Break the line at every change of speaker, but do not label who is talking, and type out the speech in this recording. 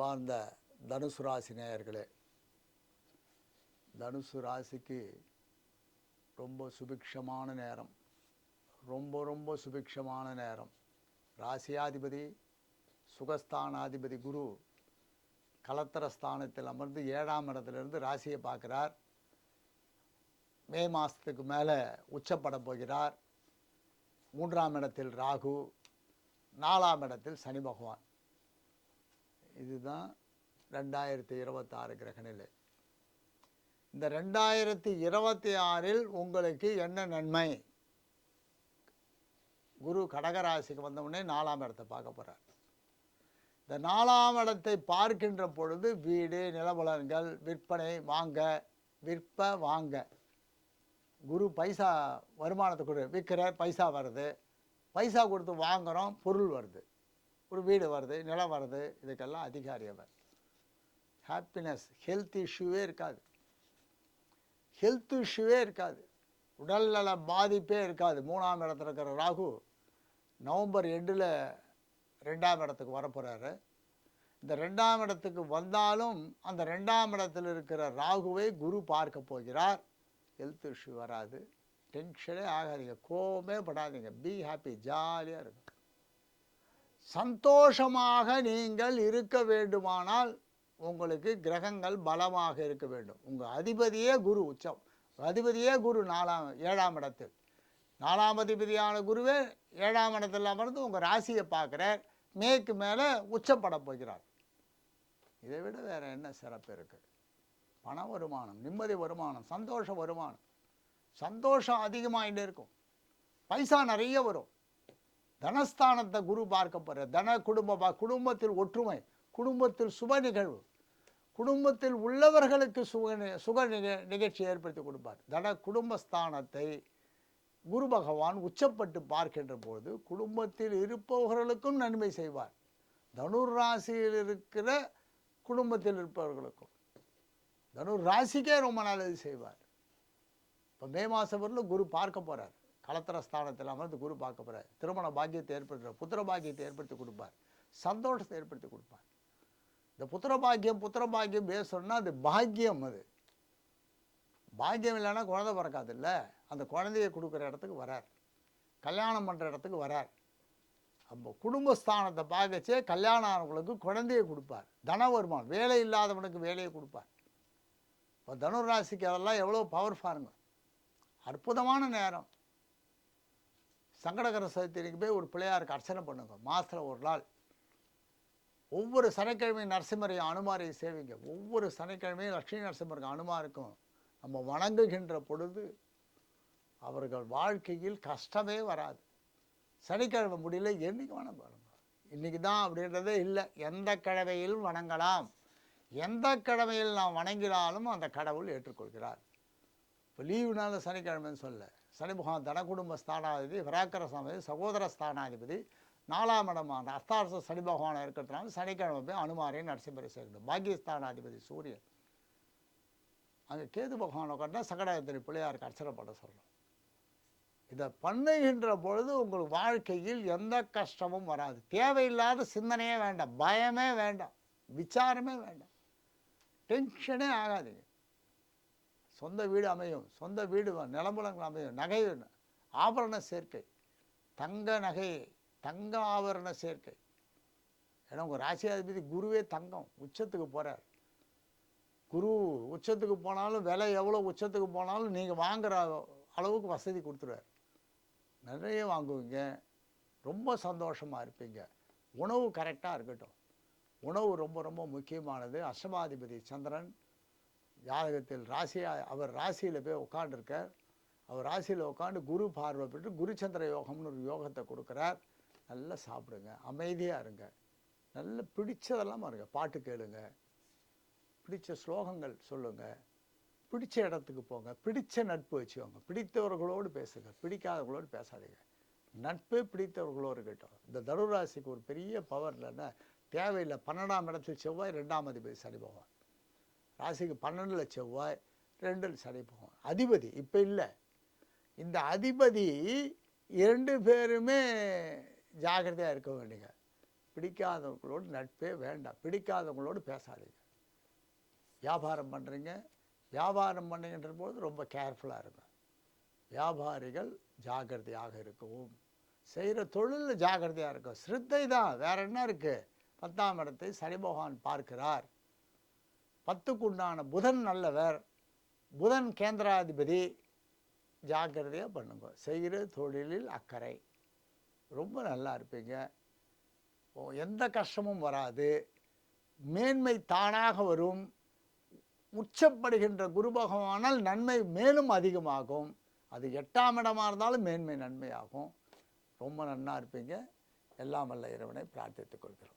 அன்பார்ந்த தனுசு ராசி நேயர்களே, தனுசு ராசிக்கு ரொம்ப சுபிக்ஷமான நேரம், ரொம்ப சுபிக்ஷமான நேரம். ராசியாதிபதி சுகஸ்தானாதிபதி குரு கலத்திரஸ்தானத்தில் அமர்ந்து 7ஆம் இடத்திலிருந்து ராசியை பார்க்குறார். மே மாதத்துக்கு மேலே உச்சப்பட போகிறார். 3ஆம் இடத்தில் ராகு, 4ஆம் இடத்தில் சனி பகவான். இதுதான் 2026 கிரகநிலை. இந்த 2026இல் உங்களுக்கு என்ன நன்மை? குரு கடகராசிக்கு வந்தவுடனே 4ஆம் இடத்தை பார்க்க போகிறார். இந்த 4ஆம் இடத்தை பார்க்கின்ற பொழுது வீடு, நிலபலன்கள், விற்பனை, வாங்க. குரு பைசா வருமானத்தை விற்கிற பைசா வருது, பைசா கொடுத்து வாங்குகிறோம், பொருள் வருது, ஒரு வீடு வருது, நிலம் வருது, இதுக்கெல்லாம் அதிகாரி அவர். ஹாப்பினஸ், ஹெல்த் இஷ்யூவே இருக்காது, உடல்நல பாதிப்பே இருக்காது. 3ஆம் இடத்துல இருக்கிற ராகு நவம்பர் எண்டில் 2ஆம் இடத்துக்கு வரப்போகிறாரு. இந்த 2ஆம் இடத்துக்கு வந்தாலும் அந்த 2ஆம் இடத்தில் இருக்கிற ராகுவை குரு பார்க்க போகிறார். ஹெல்த் இஷ்யூ வராது, டென்ஷனே ஆகாதீங்க, கோவமே படாதீங்க, பி ஹாப்பி, ஜாலியாக இருக்கும். சந்தோஷமாக நீங்கள் இருக்க வேண்டுமானால் உங்களுக்கு கிரகங்கள் பலமாக இருக்க வேண்டும். உங்கள் அதிபதியே குரு உச்சம், அதிபதியே குரு 7ஆம் இடத்தில், 4ஆம் அதிபதியான குருவே 7ஆம் இடத்தில் அமர்ந்து உங்கள் ராசியை பார்க்குறார். மேற்கு மேலே உச்சப்பட போகிறார். இதை விட வேறு என்ன சிறப்பு இருக்குது? பண வருமானம், நிம்மதி வருமானம், சந்தோஷ வருமானம், சந்தோஷம் அதிகமாகிட்டே இருக்கும், பைசா நிறைய வரும். தனஸ்தானத்தை குரு பார்க்க போகிற, குடும்பத்தில் ஒற்றுமை, குடும்பத்தில் சுப நிகழ்வு, குடும்பத்தில் உள்ளவர்களுக்கு சுக நிகழ்ச்சி ஏற்படுத்தி கொடுப்பார். குடும்பஸ்தானத்தை குரு பகவான் உச்சப்பட்டு பார்க்கின்ற பொழுது குடும்பத்தில் இருப்பவர்களுக்கும் நன்மை செய்வார். தனுர் ராசியில் இருக்கிற குடும்பத்தில் இருப்பவர்களுக்கும், தனுர் ராசிக்கே ரொம்ப நல்லது செய்வார். இப்போ மே மாதம் வரலும் குரு பார்க்க போகிறார். கலத்திரஸ்தானத்தில் அமர்ந்து குரு பார்க்க போகிறார். திருமண பாக்கியத்தை ஏற்படுத்துகிறார், புத்திர பாக்கியத்தை ஏற்படுத்தி கொடுப்பார், சந்தோஷத்தை ஏற்படுத்தி கொடுப்பார். இந்த புத்திர பாக்கியம் பேசணும்னா அது பாக்கியம். அது பாக்கியம் இல்லைன்னா குழந்தை பிறக்காது இல்லை. அந்த குழந்தையை கொடுக்குற இடத்துக்கு வரார், கல்யாணம் பண்ணுற இடத்துக்கு வரார். அப்போ குடும்பஸ்தானத்தை பார்க்கச்சே கல்யாணம் ஆனவங்களுக்கு குழந்தையை கொடுப்பார். தன வருமானம், வேலை இல்லாதவனுக்கு வேலையை கொடுப்பார். இப்போ தனுர் ராசிக்கு அதெல்லாம் எவ்வளோ பவர் பாருங்க, அற்புதமான நேரம். சங்கடகர சதுர்த்திக்கு போய் ஒரு பிள்ளையாருக்கு அர்ச்சனை பண்ணுங்க, மாதத்தில் ஒரு நாள். ஒவ்வொரு சனிக்கிழமையும் நரசிம்மரையும் அனுமாரையும் சேவிங்க. ஒவ்வொரு சனிக்கிழமையும் லட்சுமி நரசிம்மருக்கு அனுமாருக்கும் நம்ம வணங்குகின்ற பொழுது அவர்கள் வாழ்க்கையில் கஷ்டமே வராது. சனிக்கிழமை முடியல, என்றைக்கு வணங்கணும், இன்றைக்கி தான் அப்படின்றதே இல்லை. எந்த கிழமையில் வணங்கலாம், எந்த கிழமையில் நாம் வணங்கினாலும் அந்த கடவுள் ஏற்றுக்கொள்கிறார். இப்போ லீவுனால சனிக்கிழமைன்னு சொல்ல, சனி பகவான் தனகுடும்ப ஸ்தானாதிபதி, விராக்கர ஸ்தானாதிபதி, சகோதர ஸ்தானாதிபதி, 4ஆம் இடமான அஸ்தாரச சனி பகவானை இருக்கிறதுனால சனிக்கிழமை போய் அனுமாரையும் நரசிம்மரை சேர்க்கணும். பாக்கியஸ்தானாதிபதி சூரியன், அங்கே கேது பகவானை உட்காந்தா சகடகத்திரி பிள்ளையாருக்கு அர்ச்சனை பண்ண சொல்கிறோம். இதை பண்ணுகின்ற பொழுது உங்கள் வாழ்க்கையில் எந்த கஷ்டமும் வராது. தேவையில்லாத சிந்தனையே வேண்டாம், பயமே வேண்டாம், விசாரமே வேண்டாம், டென்ஷனே ஆகாதீங்க. சொந்த வீடு அமையும், சொந்த வீடு நிலம்புலங்கள் அமையும், நகை ஆபரண சேர்க்கை, தங்க நகை, தங்க ஆபரண சேர்க்கை. ஏன்னா உங்கள் ராசியாதிபதி குருவே தங்கம் உச்சத்துக்கு போகிறார். குரு உச்சத்துக்கு போனாலும் விலை எவ்வளோ உச்சத்துக்கு போனாலும் நீங்கள் வாங்குகிற அளவுக்கு வசதி கொடுத்துருவார். நிறைய வாங்குவீங்க, ரொம்ப சந்தோஷமாக இருப்பீங்க. உணவு கரெக்டாக இருக்கட்டும், உணவு ரொம்ப முக்கியமானது. அஷ்டமாதிபதி சந்திரன் ஜாதகத்தில் அவர் ராசியில் போய் உட்காண்டிருக்கார். அவர் ராசியில் உட்காந்து குரு பார்வை பெற்று குருச்சந்திர யோகம்னு ஒரு யோகத்தை கொடுக்குறார். நல்லா சாப்பிடுங்க, அமைதியாக இருங்க, நல்ல பிடிச்சதெல்லாம் பாருங்க, பாட்டு கேளுங்க, பிடிச்ச ஸ்லோகங்கள் சொல்லுங்கள், பிடிச்ச இடத்துக்கு போங்க, பிடிச்ச நட்பு வச்சுக்கோங்க, பிடித்தவர்களோடு பேசுங்க, பிடிக்காதவர்களோடு பேசாதீங்க. நட்பு பிடித்தவர்களோடு இருக்கட்டும். இந்த தனுராசிக்கு ஒரு பெரிய பவர் இல்லைன்னா தேவையில்லை. 12ஆம் இடத்தில் செவ்வாய், 2ஆம் அதிபதி சனி பகவான். ராசிக்கு 12ல் செவ்வாய், 2ல் சனி பகவான் அதிபதி. இப்போ இல்லை, இந்த அதிபதி 2 பேருமே ஜாக்கிரதையாக இருக்க வேண்டியங்க. பிடிக்காதவங்களோடு நட்பே வேண்டாம். பிடிக்காதவங்களோடு பேசாதீங்க. வியாபாரம் பண்ணுறீங்க, வியாபாரம் பண்ணுகின்ற போது ரொம்ப கேர்ஃபுல்லாக இருக்கும். வியாபாரிகள் ஜாக்கிரதையாக இருக்கவும், செய்கிற தொழிலில் ஜாக்கிரதையாக இருக்கும். ஸ்ரத்தை தான், வேற என்ன இருக்குது? 10ஆம் இடத்தை சனி பகவான் பார்க்கிறார். 10க்கு உண்டான புதன் நல்லவர், புதன் கேந்திராதிபதி. ஜாக்கிரதையாக பண்ணுங்க. செய்கிற தொழிலில் அக்கறை, ரொம்ப நல்லா இருப்பீங்க. எந்த கஷ்டமும் வராது. மேன்மை தானாக வரும். உச்சப்படுகின்ற குரு பகவானால் நன்மை மேலும் அதிகமாகும். அது 8ஆம் இடமாக இருந்தாலும் மேன்மை நன்மையாகும். ரொம்ப நன்னா இருப்பீங்க. எல்லாம் வல்ல இறைவனை பிரார்த்தித்துக் கொள்கிறோம்.